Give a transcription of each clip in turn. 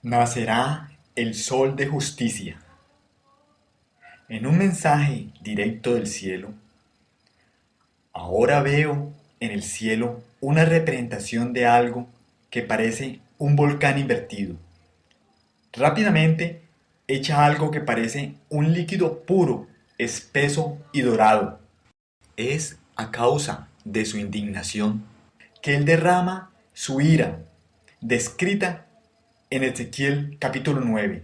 Nacerá el sol de justicia. En un mensaje directo del cielo, ahora veo en el cielo una representación de algo que parece un volcán invertido. Rápidamente echa algo que parece un líquido puro, espeso y dorado. Es a causa de su indignación que él derrama su ira, descrita en Ezequiel capítulo 9.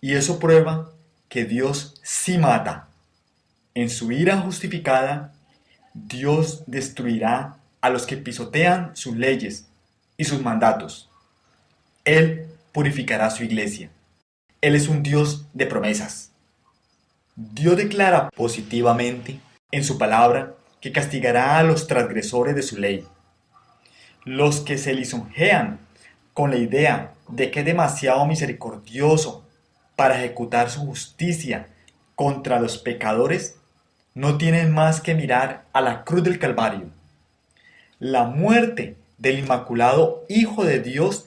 Y eso prueba que Dios sí mata. En su ira justificada, Dios destruirá a los que pisotean sus leyes y sus mandatos. Él purificará su iglesia. Él es un Dios de promesas. Dios declara positivamente en su palabra que castigará a los transgresores de su ley. Los que se lisonjean con la idea de que es demasiado misericordioso para ejecutar su justicia contra los pecadores, no tienen más que mirar a la cruz del Calvario. La muerte del Inmaculado Hijo de Dios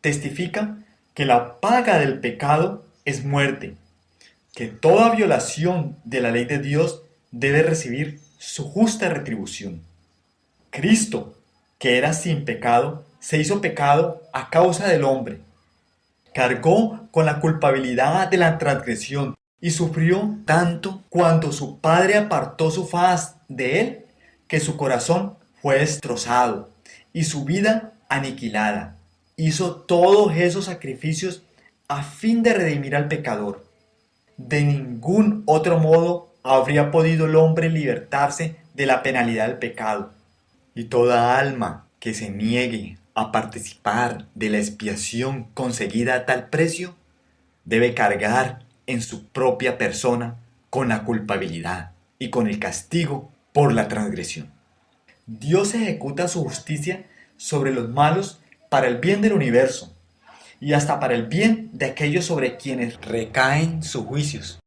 testifica que la paga del pecado es muerte, que toda violación de la ley de Dios debe recibir su justa retribución. Cristo, que era sin pecado, se hizo pecado a causa del hombre. Cargó con la culpabilidad de la transgresión y sufrió tanto cuando su Padre apartó su faz de él, que su corazón fue destrozado y su vida aniquilada. Hizo todos esos sacrificios a fin de redimir al pecador. De ningún otro modo habría podido el hombre libertarse de la penalidad del pecado. Y toda alma que se niegue a participar de la expiación conseguida a tal precio, debe cargar en su propia persona con la culpabilidad y con el castigo por la transgresión. Dios ejecuta su justicia sobre los malos para el bien del universo y hasta para el bien de aquellos sobre quienes recaen sus juicios.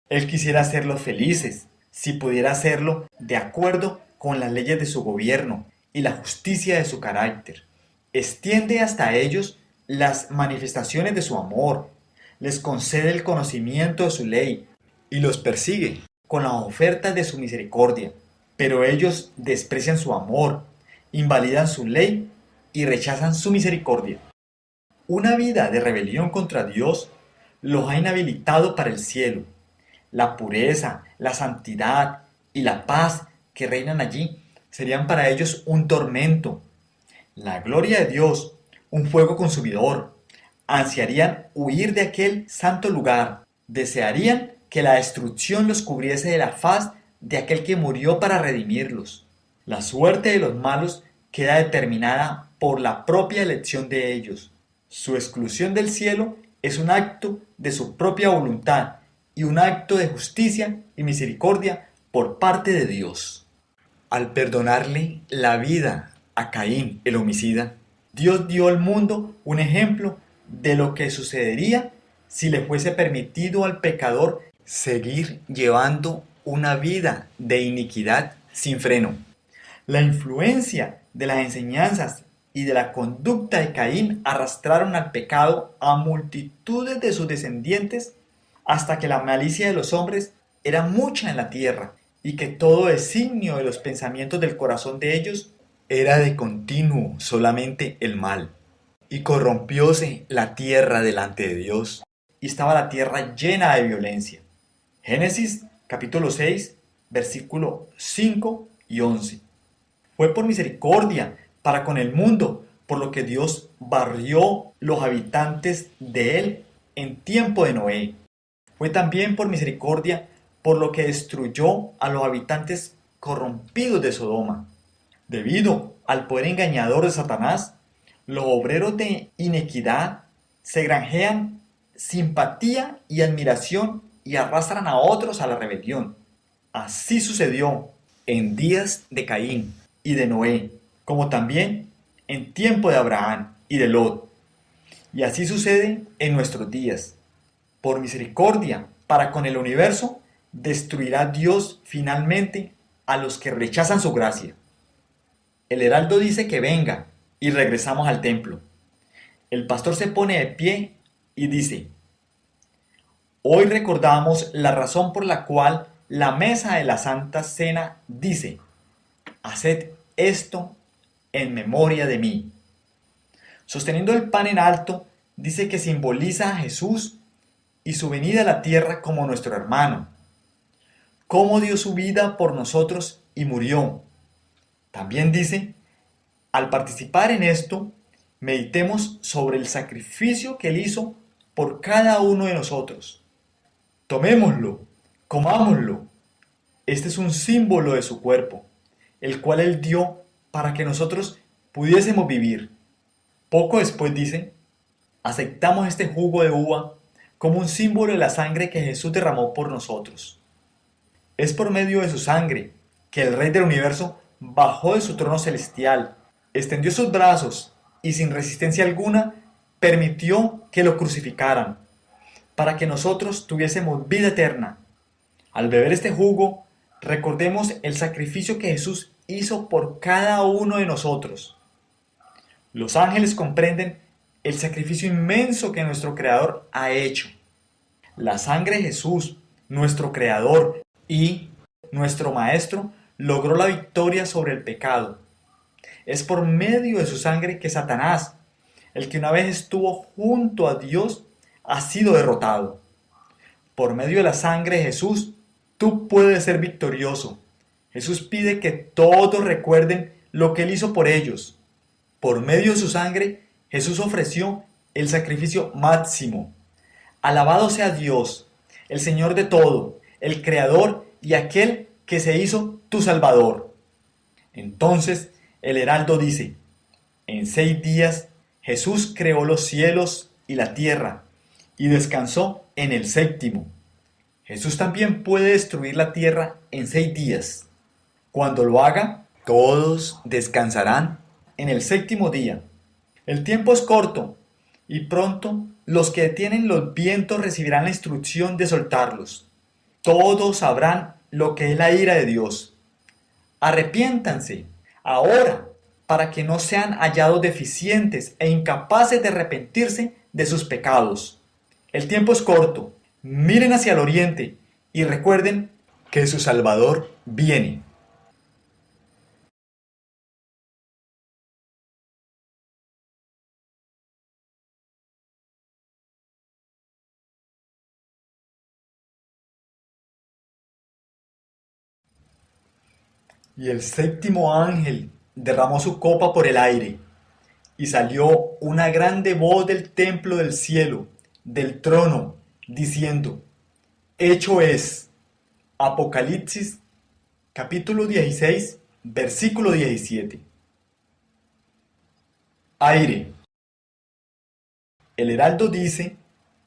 Él quisiera hacerlos felices si pudiera hacerlo de acuerdo con las leyes de su gobierno y la justicia de su carácter. Extiende hasta ellos las manifestaciones de su amor, les concede el conocimiento de su ley y los persigue con las ofertas de su misericordia. Pero ellos desprecian su amor, invalidan su ley y rechazan su misericordia. Una vida de rebelión contra Dios los ha inhabilitado para el cielo. La pureza, la santidad y la paz que reinan allí serían para ellos un tormento. La gloria de Dios, un fuego consumidor. Ansiarían huir de aquel santo lugar. Desearían que la destrucción los cubriese de la faz de aquel que murió para redimirlos. La suerte de los malos queda determinada por la propia elección de ellos. Su exclusión del cielo es un acto de su propia voluntad y un acto de justicia y misericordia por parte de Dios. Al perdonarle la vida a Caín, el homicida, Dios dio al mundo un ejemplo de lo que sucedería si le fuese permitido al pecador seguir llevando una vida de iniquidad sin freno. La influencia de las enseñanzas y de la conducta de Caín arrastraron al pecado a multitudes de sus descendientes hasta que la malicia de los hombres era mucha en la tierra y que todo designio de los pensamientos del corazón de ellos era de continuo solamente el mal. Y corrompióse la tierra delante de Dios, y estaba la tierra llena de violencia. Génesis capítulo 6, versículo 5 y 11. Fue por misericordia para con el mundo, por lo que Dios barrió los habitantes de él en tiempo de Noé. Fue también por misericordia por lo que destruyó a los habitantes corrompidos de Sodoma. Debido al poder engañador de Satanás, los obreros de inequidad se granjean simpatía y admiración y arrastran a otros a la rebelión. Así sucedió en días de Caín y de Noé, como también en tiempo de Abraham y de Lot. Y así sucede en nuestros días. Por misericordia para con el universo, destruirá Dios finalmente a los que rechazan su gracia. El heraldo dice que venga y regresamos al templo. El pastor se pone de pie y dice: hoy recordamos la razón por la cual la mesa de la Santa Cena dice: haced esto en memoria de mí. Sosteniendo el pan en alto, dice que simboliza a Jesús y su venida a la tierra como nuestro hermano. Cómo dio su vida por nosotros y murió. También dice: al participar en esto, meditemos sobre el sacrificio que Él hizo por cada uno de nosotros. Tomémoslo, comámoslo. Este es un símbolo de su cuerpo, el cual Él dio para que nosotros pudiésemos vivir. Poco después dice: aceptamos este jugo de uva como un símbolo de la sangre que Jesús derramó por nosotros. Es por medio de su sangre que el Rey del Universo bajó de su trono celestial, extendió sus brazos y sin resistencia alguna permitió que lo crucificaran, para que nosotros tuviésemos vida eterna. Al beber este jugo, recordemos el sacrificio que Jesús hizo por cada uno de nosotros. Los ángeles comprenden el sacrificio inmenso que nuestro Creador ha hecho. La sangre de Jesús, nuestro Creador y nuestro Maestro, logró la victoria sobre el pecado. Es por medio de su sangre que Satanás, el que una vez estuvo junto a Dios, ha sido derrotado. Por medio de la sangre de Jesús, tú puedes ser victorioso. Jesús pide que todos recuerden lo que Él hizo por ellos. Por medio de su sangre, Jesús ofreció el sacrificio máximo. Alabado sea Dios, el Señor de todo, el Creador y aquel que se hizo tu Salvador. Entonces el heraldo dice: en 6 días Jesús creó los cielos y la tierra y descansó en el séptimo. Jesús también puede destruir la tierra en 6 días. Cuando lo haga, todos descansarán en el séptimo día. El tiempo es corto y pronto los que detienen los vientos recibirán la instrucción de soltarlos. Todos sabrán lo que es la ira de Dios. Arrepiéntanse ahora para que no sean hallados deficientes e incapaces de arrepentirse de sus pecados. El tiempo es corto. Miren hacia el oriente y recuerden que su Salvador viene. Y el séptimo ángel derramó su copa por el aire, y salió una grande voz del templo del cielo, del trono, diciendo: hecho es. Apocalipsis, capítulo 16, versículo 17. Aire. El heraldo dice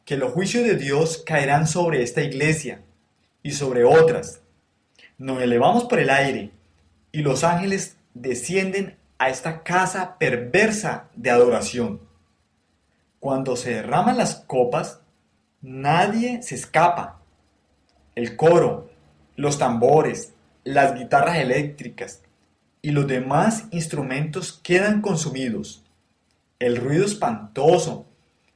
que los juicios de Dios caerán sobre esta iglesia y sobre otras. Nos elevamos por el aire y los ángeles descienden a esta casa perversa de adoración. Cuando se derraman las copas, nadie se escapa. El coro, los tambores, las guitarras eléctricas y los demás instrumentos quedan consumidos. El ruido espantoso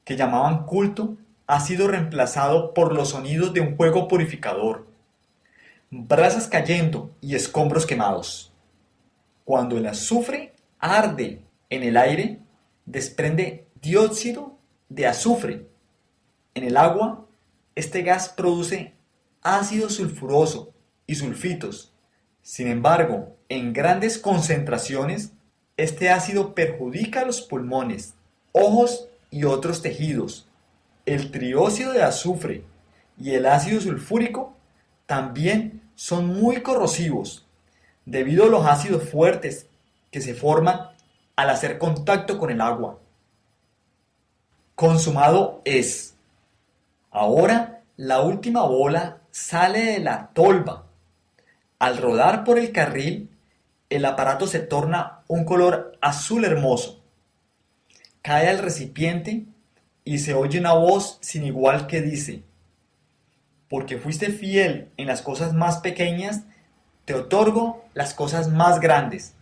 que llamaban culto ha sido reemplazado por los sonidos de un fuego purificador, brasas cayendo y escombros quemados. Cuando el azufre arde en el aire, desprende dióxido de azufre. En el agua, este gas produce ácido sulfuroso y sulfitos. Sin embargo, en grandes concentraciones, este ácido perjudica los pulmones, ojos y otros tejidos. El trióxido de azufre y el ácido sulfúrico también son muy corrosivos, debido a los ácidos fuertes que se forman al hacer contacto con el agua. Consumado es. Ahora la última bola sale de la tolva. Al rodar por el carril, el aparato se torna un color azul hermoso. Cae al recipiente y se oye una voz sin igual que dice: porque fuiste fiel en las cosas más pequeñas, te otorgo las cosas más grandes.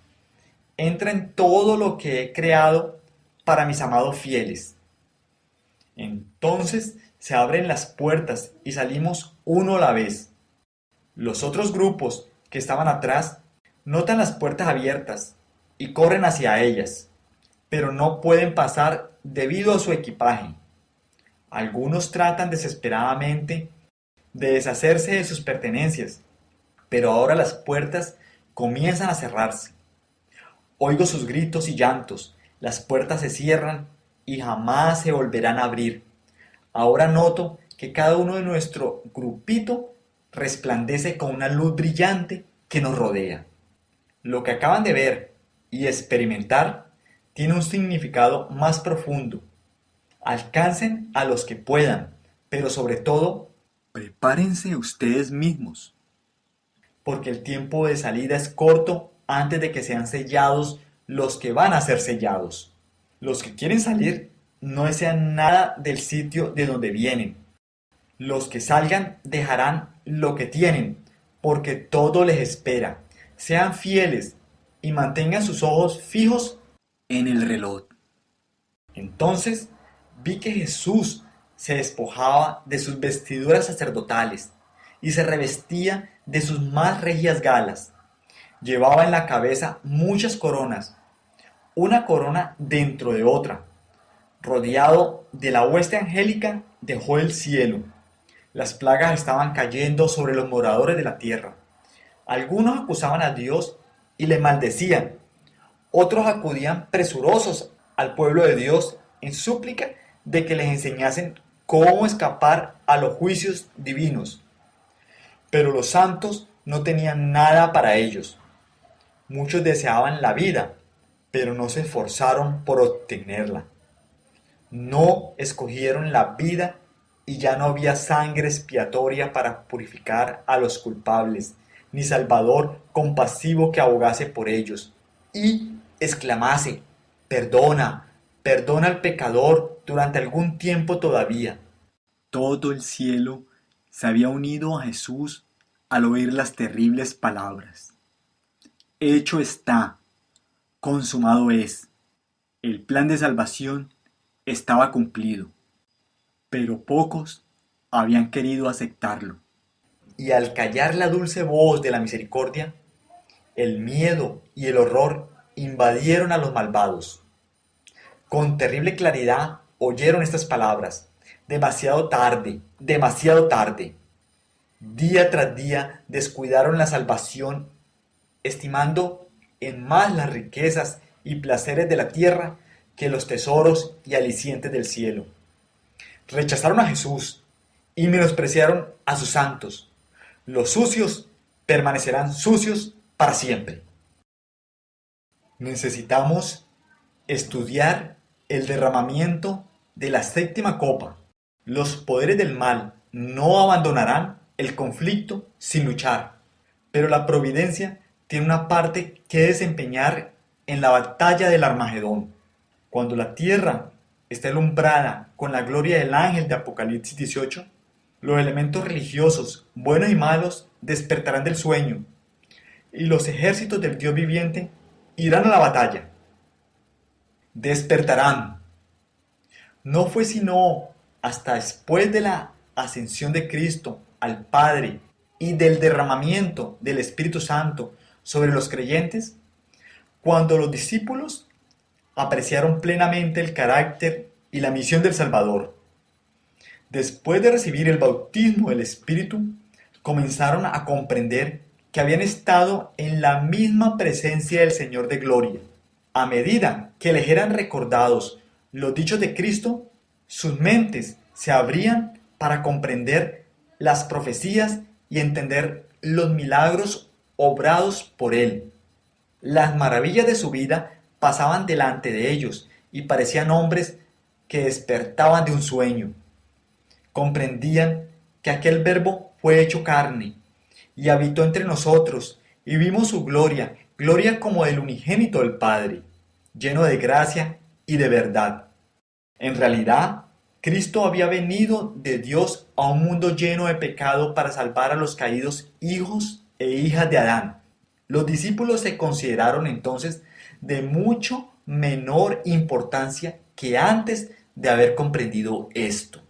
Entra en todo lo que he creado para mis amados fieles. Entonces se abren las puertas y salimos uno a la vez. Los otros grupos que estaban atrás notan las puertas abiertas y corren hacia ellas, pero no pueden pasar debido a su equipaje. Algunos tratan desesperadamente de deshacerse de sus pertenencias, pero ahora las puertas comienzan a cerrarse. Oigo sus gritos y llantos, las puertas se cierran y jamás se volverán a abrir. Ahora noto que cada uno de nuestro grupito resplandece con una luz brillante que nos rodea. Lo que acaban de ver y experimentar tiene un significado más profundo. Alcancen a los que puedan, pero sobre todo, prepárense ustedes mismos, porque el tiempo de salida es corto antes de que sean sellados los que van a ser sellados. Los que quieren salir no desean nada del sitio de donde vienen. Los que salgan dejarán lo que tienen, porque todo les espera. Sean fieles y mantengan sus ojos fijos en el reloj. Entonces vi que Jesús se despojaba de sus vestiduras sacerdotales y se revestía de sus más regias galas. Llevaba en la cabeza muchas coronas, una corona dentro de otra. Rodeado de la hueste angélica, dejó el cielo. Las plagas estaban cayendo sobre los moradores de la tierra. Algunos acusaban a Dios y le maldecían. Otros acudían presurosos al pueblo de Dios en súplica de que les enseñasen cómo escapar a los juicios divinos. Pero los santos no tenían nada para ellos. Muchos deseaban la vida, pero no se esforzaron por obtenerla. No escogieron la vida y ya no había sangre expiatoria para purificar a los culpables, ni Salvador compasivo que abogase por ellos y exclamase: perdona, perdona al pecador durante algún tiempo todavía. Todo el cielo se había unido a Jesús al oír las terribles palabras. Hecho está, consumado es. El plan de salvación estaba cumplido, pero pocos habían querido aceptarlo. Y al callar la dulce voz de la misericordia, el miedo y el horror invadieron a los malvados. Con terrible claridad oyeron estas palabras: demasiado tarde, demasiado tarde. Día tras día descuidaron la salvación, estimando en más las riquezas y placeres de la tierra que los tesoros y alicientes del cielo. Rechazaron a Jesús y menospreciaron a sus santos. Los sucios permanecerán sucios para siempre. Necesitamos estudiar el derramamiento de la séptima copa. Los poderes del mal no abandonarán el conflicto sin luchar, pero la providencia tiene una parte que desempeñar en la batalla del Armagedón. Cuando la tierra está alumbrada con la gloria del ángel de Apocalipsis 18, los elementos religiosos, buenos y malos, despertarán del sueño, y los ejércitos del Dios viviente irán a la batalla. Despertarán. No fue sino hasta después de la ascensión de Cristo al Padre y del derramamiento del Espíritu Santo sobre los creyentes, cuando los discípulos apreciaron plenamente el carácter y la misión del Salvador. Después de recibir el bautismo del Espíritu, comenzaron a comprender que habían estado en la misma presencia del Señor de gloria. A medida que les eran recordados los dichos de Cristo, sus mentes se abrían para comprender las profecías y entender los milagros obrados por Él. Las maravillas de su vida pasaban delante de ellos y parecían hombres que despertaban de un sueño. Comprendían que aquel Verbo fue hecho carne y habitó entre nosotros, y vimos su gloria, gloria como del unigénito del Padre, lleno de gracia y de verdad. En realidad, Cristo había venido de Dios a un mundo lleno de pecado para salvar a los caídos hijos e hijas de Adán. Los discípulos se consideraron entonces de mucho menor importancia que antes de haber comprendido esto.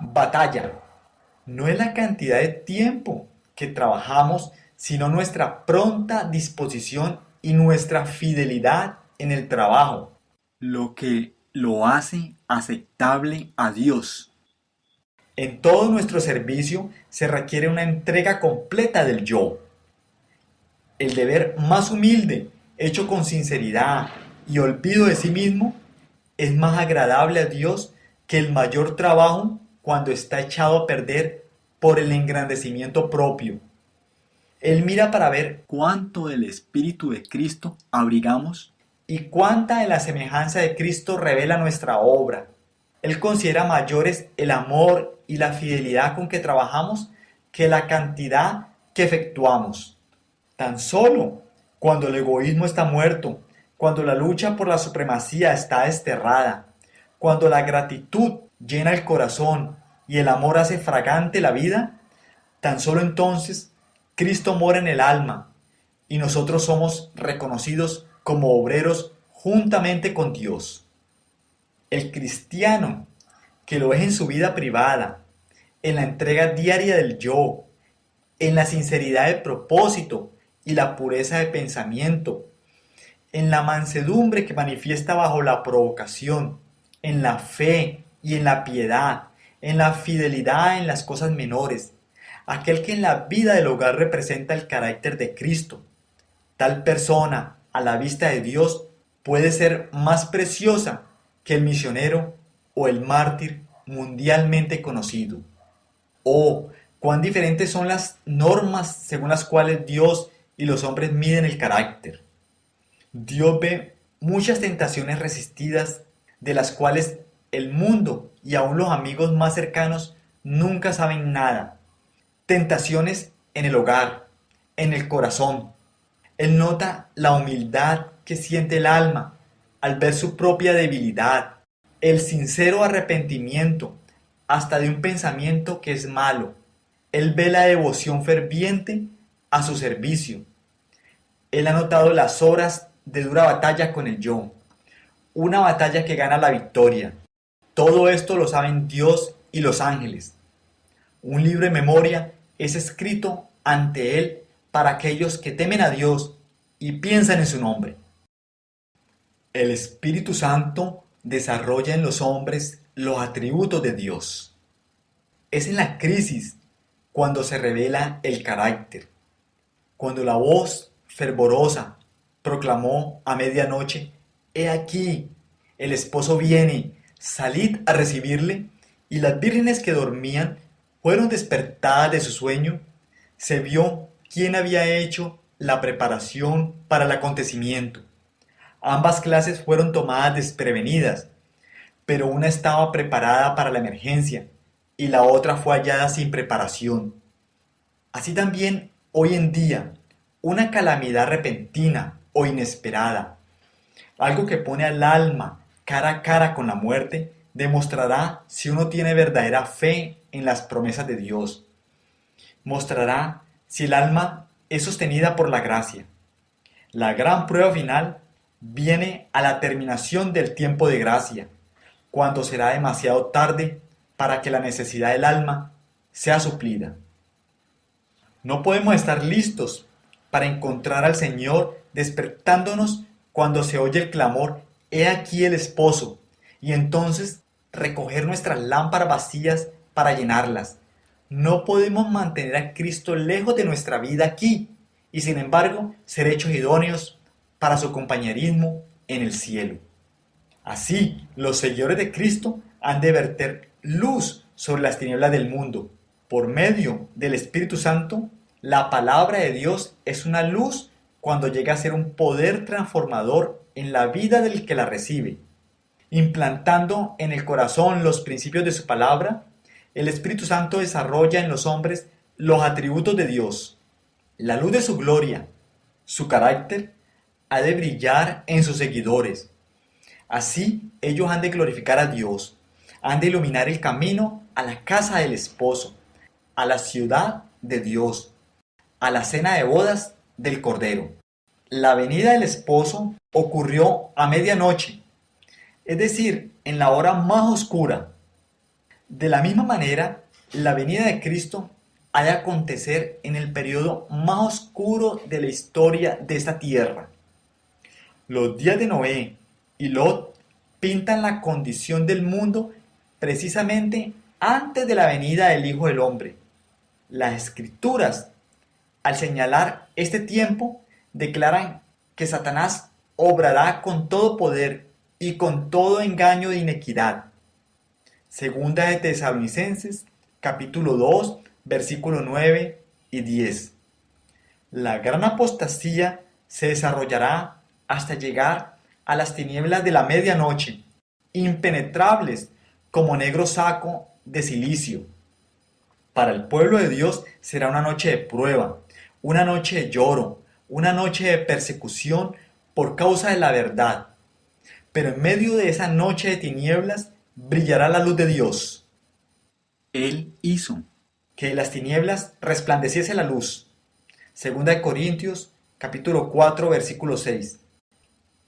Batalla no es la cantidad de tiempo que trabajamos, sino nuestra pronta disposición y nuestra fidelidad en el trabajo, lo que lo hace aceptable a Dios. En todo nuestro servicio se requiere una entrega completa del yo. El deber más humilde, hecho con sinceridad y olvido de sí mismo, es más agradable a Dios que el mayor trabajo cuando está echado a perder por el engrandecimiento propio. Él mira para ver cuánto del Espíritu de Cristo abrigamos y cuánta de la semejanza de Cristo revela nuestra obra. Él considera mayores el amor y la fidelidad con que trabajamos que la cantidad que efectuamos. Tan solo cuando el egoísmo está muerto, cuando la lucha por la supremacía está desterrada, cuando la gratitud llena el corazón y el amor hace fragante la vida, tan solo entonces Cristo mora en el alma y nosotros somos reconocidos como obreros juntamente con Dios. El cristiano que lo es en su vida privada, en la entrega diaria del yo, en la sinceridad de propósito y la pureza de pensamiento, en la mansedumbre que manifiesta bajo la provocación, en la fe y en la piedad, en la fidelidad en las cosas menores, aquel que en la vida del hogar representa el carácter de Cristo. Tal persona, a la vista de Dios, puede ser más preciosa que el misionero o el mártir mundialmente conocido. Oh, cuán diferentes son las normas según las cuales Dios y los hombres miden el carácter. Dios ve muchas tentaciones resistidas de las cuales el mundo y aun los amigos más cercanos nunca saben nada. Tentaciones en el hogar, en el corazón. Él nota la humildad que siente el alma al ver su propia debilidad, el sincero arrepentimiento hasta de un pensamiento que es malo. Él ve la devoción ferviente a su servicio. Él ha notado las horas de dura batalla con el yo, una batalla que gana la victoria. Todo esto lo saben Dios y los ángeles. Un libro de memoria es escrito ante Él para aquellos que temen a Dios y piensan en su nombre. El Espíritu Santo desarrolla en los hombres los atributos de Dios. Es en la crisis cuando se revela el carácter, cuando la voz fervorosa proclamó a medianoche: «He aquí, el esposo viene, salid a recibirle», y las vírgenes que dormían fueron despertadas de su sueño, se vio quién había hecho la preparación para el acontecimiento. Ambas clases fueron tomadas desprevenidas, pero una estaba preparada para la emergencia y la otra fue hallada sin preparación. Así también, hoy en día, una calamidad repentina o inesperada, algo que pone al alma cara a cara con la muerte, demostrará si uno tiene verdadera fe en las promesas de Dios. Mostrará si el alma es sostenida por la gracia. La gran prueba final viene a la terminación del tiempo de gracia, cuando será demasiado tarde para que la necesidad del alma sea suplida. No podemos estar listos para encontrar al Señor despertándonos cuando se oye el clamor: «He aquí el esposo», y entonces recoger nuestras lámparas vacías para llenarlas. No podemos mantener a Cristo lejos de nuestra vida aquí y sin embargo ser hechos idóneos para su compañerismo en el cielo. Así, los seguidores de Cristo han de verter luz sobre las tinieblas del mundo. Por medio del Espíritu Santo, la palabra de Dios es una luz cuando llega a ser un poder transformador en la vida del que la recibe. Implantando en el corazón los principios de su palabra, el Espíritu Santo desarrolla en los hombres los atributos de Dios. La luz de su gloria, su carácter, ha de brillar en sus seguidores. Así ellos han de glorificar a Dios, han de iluminar el camino a la casa del esposo, a la ciudad de Dios, a la cena de bodas del Cordero. La venida del esposo ocurrió a medianoche, es decir, en la hora más oscura. De la misma manera, la venida de Cristo ha de acontecer en el periodo más oscuro de la historia de esta tierra. Los días de Noé y Lot pintan la condición del mundo precisamente antes de la venida del Hijo del Hombre. Las Escrituras, al señalar este tiempo, declaran que Satanás obrará con todo poder y con todo engaño de inequidad. Segunda de Tesalonicenses, capítulo 2, versículos 9 y 10. La gran apostasía se desarrollará hasta llegar a las tinieblas de la medianoche, impenetrables como negro saco de silicio. Para el pueblo de Dios será una noche de prueba, una noche de lloro, una noche de persecución por causa de la verdad. Pero en medio de esa noche de tinieblas brillará la luz de Dios. Él hizo que de las tinieblas resplandeciese la luz. Segunda de Corintios, capítulo 4, versículo 6.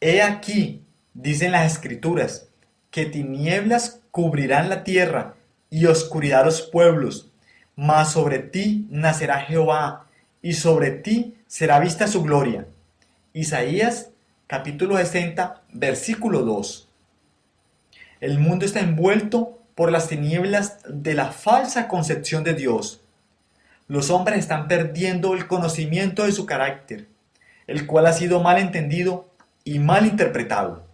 He aquí, dicen las Escrituras, que tinieblas cubrirán la tierra y oscuridad los pueblos, mas sobre ti nacerá Jehová, y sobre ti será vista su gloria. Isaías, capítulo 60, versículo 2. El mundo está envuelto por las tinieblas de la falsa concepción de Dios. Los hombres están perdiendo el conocimiento de su carácter, el cual ha sido mal entendido y mal interpretado.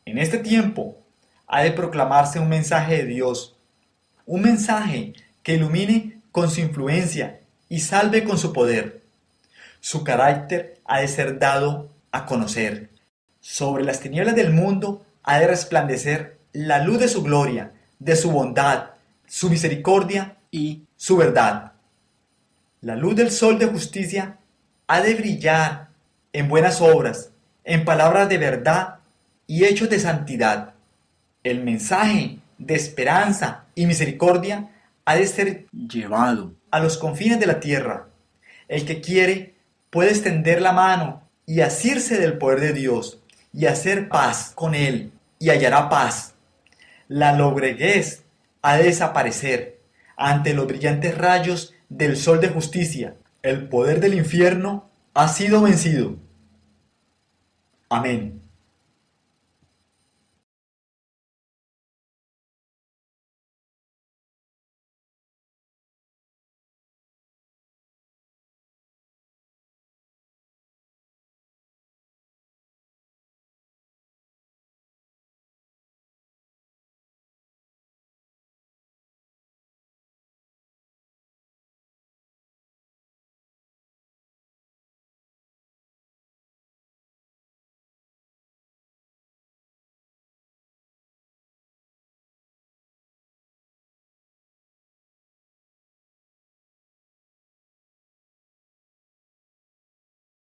En este tiempo ha de proclamarse un mensaje de Dios, un mensaje que ilumine con su influencia y salve con su poder. Su carácter ha de ser dado a conocer. Sobre las tinieblas del mundo ha de resplandecer la luz de su gloria, de su bondad, su misericordia y su verdad. La luz del sol de justicia ha de brillar en buenas obras, en palabras de verdad y hechos de santidad. El mensaje de esperanza y misericordia ha de ser llevado a los confines de la tierra. El que quiere puede extender la mano y asirse del poder de Dios y hacer paz con él, y hallará paz. La lobreguez ha de desaparecer ante los brillantes rayos del sol de justicia. El poder del infierno ha sido vencido. Amén.